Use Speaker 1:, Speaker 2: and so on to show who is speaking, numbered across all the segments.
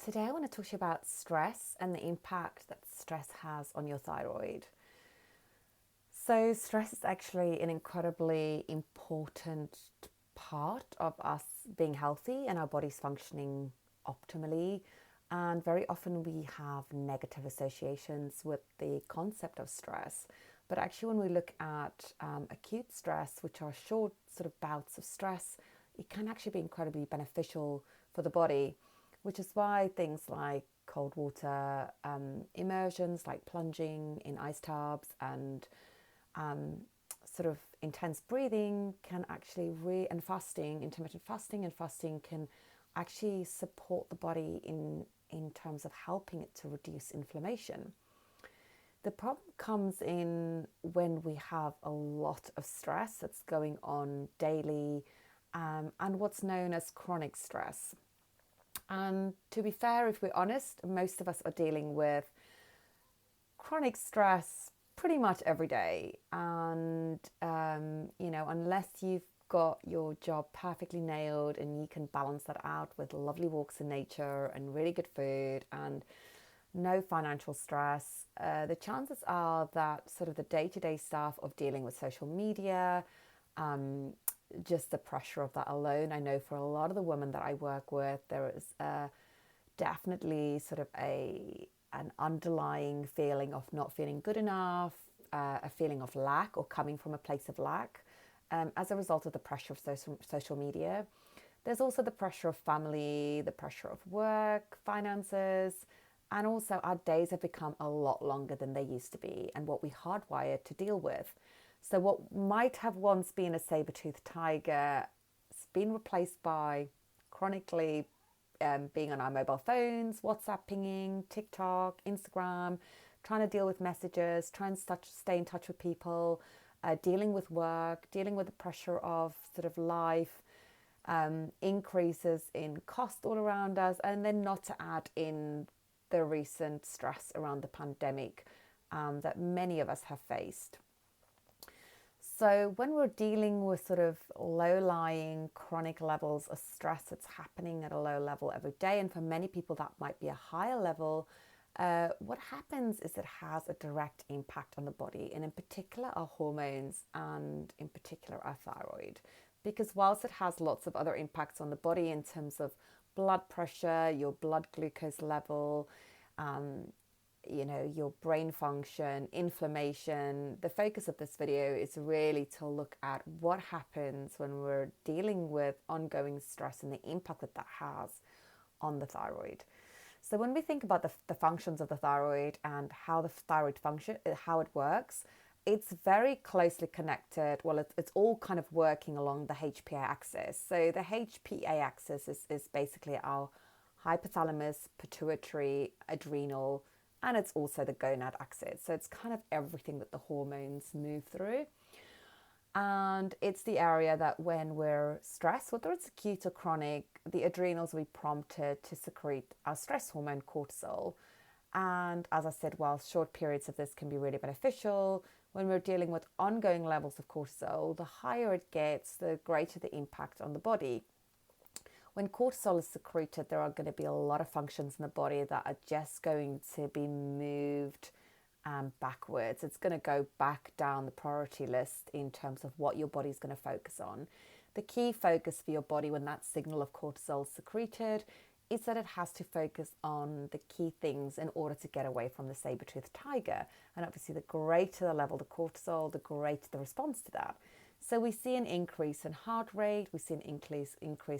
Speaker 1: Today I want to talk to you about stress and the impact that stress has on your thyroid. So, stress is actually an incredibly important part of us being healthy and our bodies functioning optimally. And very often we have negative associations with the concept of stress. But actually, when we look at acute stress, which are short sort of bouts of stress, it can actually be incredibly beneficial for the body, which is why things like cold water immersions, like plunging in ice tubs and um, sort of intense breathing can actually and fasting, intermittent fasting and fasting can actually support the body in terms of helping it to reduce inflammation. The problem comes in when we have a lot of stress that's going on daily, and what's known as chronic stress. And to be fair, if we're honest, most of us are dealing with chronic stress pretty much every day. And, unless you've got your job perfectly nailed and you can balance that out with lovely walks in nature and really good food and no financial stress, the chances are that sort of the day-to-day stuff of dealing with social media, just the pressure of that alone. I know for a lot of the women that I work with, there is definitely sort of an underlying feeling of not feeling good enough, a feeling of lack or coming from a place of lack as a result of the pressure of social media. There's also the pressure of family, the pressure of work, finances, and also our days have become a lot longer than they used to be and what we hardwired to deal with. So what might have once been a saber-toothed tiger has been replaced by chronically being on our mobile phones, WhatsApp pinging, TikTok, Instagram, trying to deal with messages, trying to stay in touch with people, dealing with work, dealing with the pressure of sort of life, increases in cost all around us, and then not to add in the recent stress around the pandemic that many of us have faced. So when we're dealing with sort of low-lying chronic levels of stress that's happening at a low level every day, and for many people that might be a higher level, what happens is it has a direct impact on the body, and in particular our hormones and in particular our thyroid. Because whilst it has lots of other impacts on the body in terms of blood pressure, your blood glucose level, your brain function, inflammation. The focus of this video is really to look at what happens when we're dealing with ongoing stress and the impact that that has on the thyroid. So when we think about the functions of the thyroid and how the thyroid function, how it works, it's very closely connected. Well, it's all kind of working along the Hpa axis. So the Hpa axis is basically our hypothalamus, pituitary, adrenal, and it's also the gonad axis. So it's kind of everything that the hormones move through. And it's the area that when we're stressed, whether it's acute or chronic, the adrenals will be prompted to secrete our stress hormone cortisol. And as I said, while short periods of this can be really beneficial, when we're dealing with ongoing levels of cortisol, the higher it gets, the greater the impact on the body. When cortisol is secreted, there are going to be a lot of functions in the body that are just going to be moved backwards. It's going to go back down the priority list in terms of what your body's going to focus on. The key focus for your body when that signal of cortisol is secreted is that it has to focus on the key things in order to get away from the saber-toothed tiger. And obviously, the greater the level of cortisol, the greater the response to that. So we see an increase in heart rate, we see an increase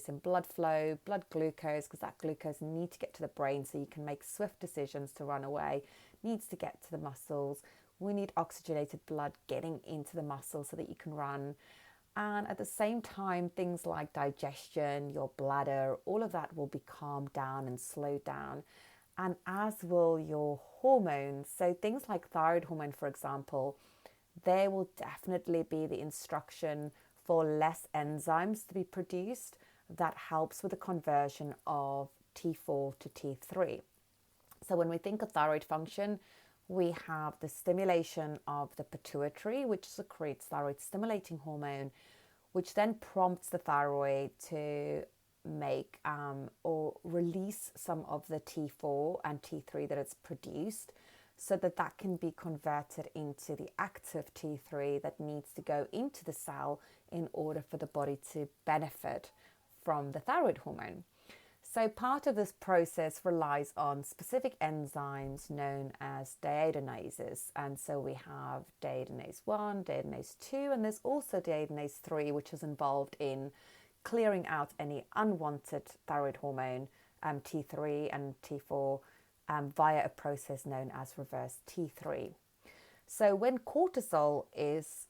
Speaker 1: in blood flow, blood glucose, because that glucose needs to get to the brain so you can make swift decisions to run away, needs to get to the muscles. We need oxygenated blood getting into the muscles so that you can run. And at the same time, things like digestion, your bladder, all of that will be calmed down and slowed down. And as will your hormones. So things like thyroid hormone, for example, there will definitely be the instruction for less enzymes to be produced that helps with the conversion of T4 to T3. So when we think of thyroid function, we have the stimulation of the pituitary, which secretes thyroid stimulating hormone, which then prompts the thyroid to make or release some of the T4 and T3 that it's produced, so that that can be converted into the active T3 that needs to go into the cell in order for the body to benefit from the thyroid hormone. So part of this process relies on specific enzymes known as deiodinases. And so we have deiodinase 1, deiodinase 2, and there's also deiodinase 3, which is involved in clearing out any unwanted thyroid hormone, T3 and T4, via a process known as reverse T3. So when cortisol is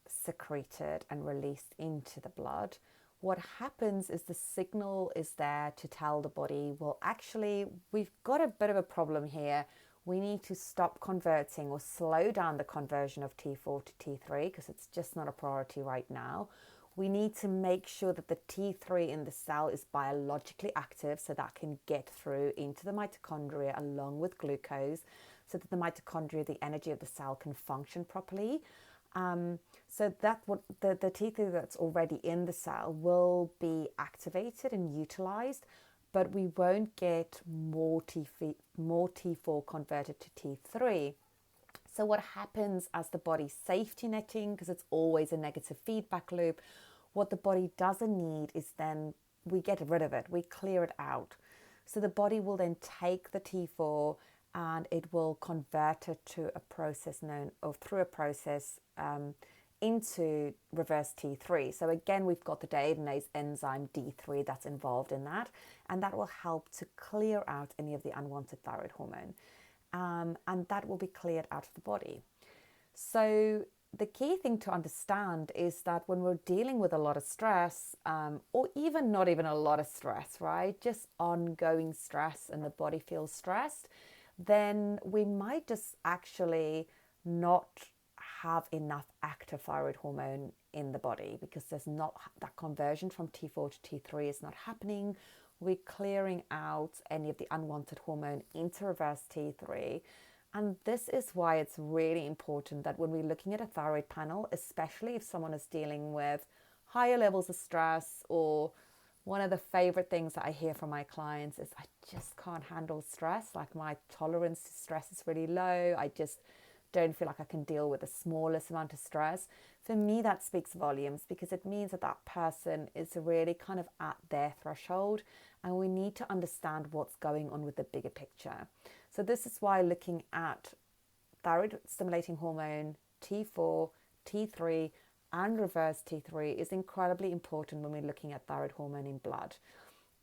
Speaker 1: secreted and released into the blood, what happens is the signal is there to tell the body, well, actually, we've got a bit of a problem here. We need to stop converting or slow down the conversion of T4 to T3 because it's just not a priority right now. We need to make sure that the T3 in the cell is biologically active so that can get through into the mitochondria along with glucose so that the mitochondria, the energy of the cell, can function properly. So that what the T3 that's already in the cell will be activated and utilized, but we won't get more T4 converted to T3. So what happens as the body's safety netting, because it's always a negative feedback loop, what the body doesn't need is then we get rid of it, we clear it out. So the body will then take the T4 and it will convert it to a process known, or through a process into reverse T3. So again, we've got the deiodinase enzyme D3 that's involved in that, and that will help to clear out any of the unwanted thyroid hormone. And that will be cleared out of the body. So the key thing to understand is that when we're dealing with a lot of stress, or even not even a lot of stress, right? Just ongoing stress and the body feels stressed, then we might just actually not have enough active thyroid hormone in the body because there's not that conversion from T4 to T3 is not happening. We're clearing out any of the unwanted hormone into reverse T3. And this is why it's really important that when we're looking at a thyroid panel, especially if someone is dealing with higher levels of stress, or one of the favorite things that I hear from my clients is, I just can't handle stress. Like my tolerance to stress is really low. I just don't feel like I can deal with the smallest amount of stress. For me, that speaks volumes because it means that that person is really kind of at their threshold, and we need to understand what's going on with the bigger picture. So this is why looking at thyroid stimulating hormone, T4, T3, and reverse T3 is incredibly important when we're looking at thyroid hormone in blood.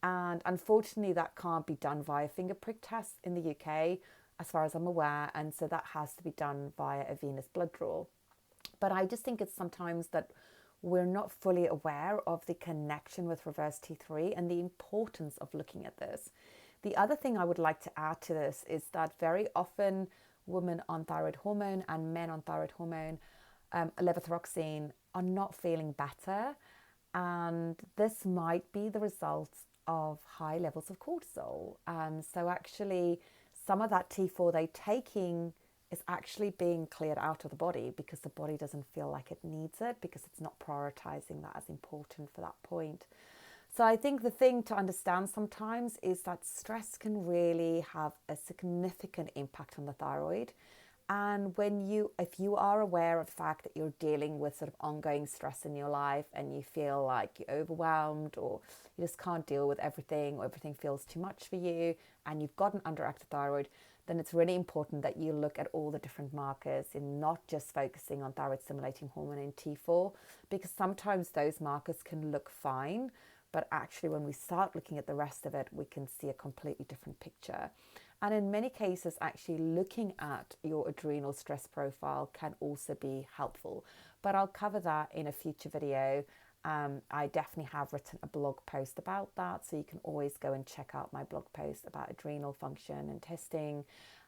Speaker 1: And unfortunately, that can't be done via finger prick tests in the UK, as far as I'm aware, and so that has to be done via a venous blood draw. But I just think it's sometimes that we're not fully aware of the connection with reverse T3 and the importance of looking at this. The other thing I would like to add to this is that very often women on thyroid hormone and men on thyroid hormone, levothyroxine, are not feeling better. And this might be the result of high levels of cortisol. So actually, some of that T4 they're taking is actually being cleared out of the body because the body doesn't feel like it needs it, because it's not prioritizing that as important for that point. So I think the thing to understand sometimes is that stress can really have a significant impact on the thyroid. And if you are aware of the fact that you're dealing with sort of ongoing stress in your life and you feel like you're overwhelmed, or you just can't deal with everything, or everything feels too much for you, and you've got an underactive thyroid, then it's really important that you look at all the different markers and not just focusing on thyroid stimulating hormone and T4, because sometimes those markers can look fine, but actually when we start looking at the rest of it, we can see a completely different picture. And in many cases, actually looking at your adrenal stress profile can also be helpful. But I'll cover that in a future video. I definitely have written a blog post about that, so you can always go and check out my blog post about adrenal function and testing.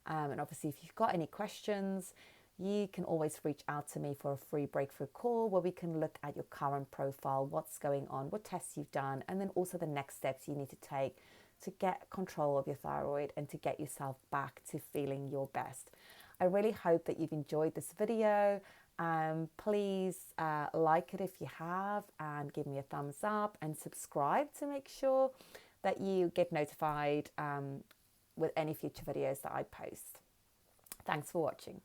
Speaker 1: And obviously, if you've got any questions, you can always reach out to me for a free breakthrough call where we can look at your current profile, what's going on, what tests you've done, and then also the next steps you need to take to get control of your thyroid and to get yourself back to feeling your best. I really hope that you've enjoyed this video, Please like it if you have, and give me a thumbs up, and subscribe to make sure that you get notified with any future videos that I post. Thanks for watching.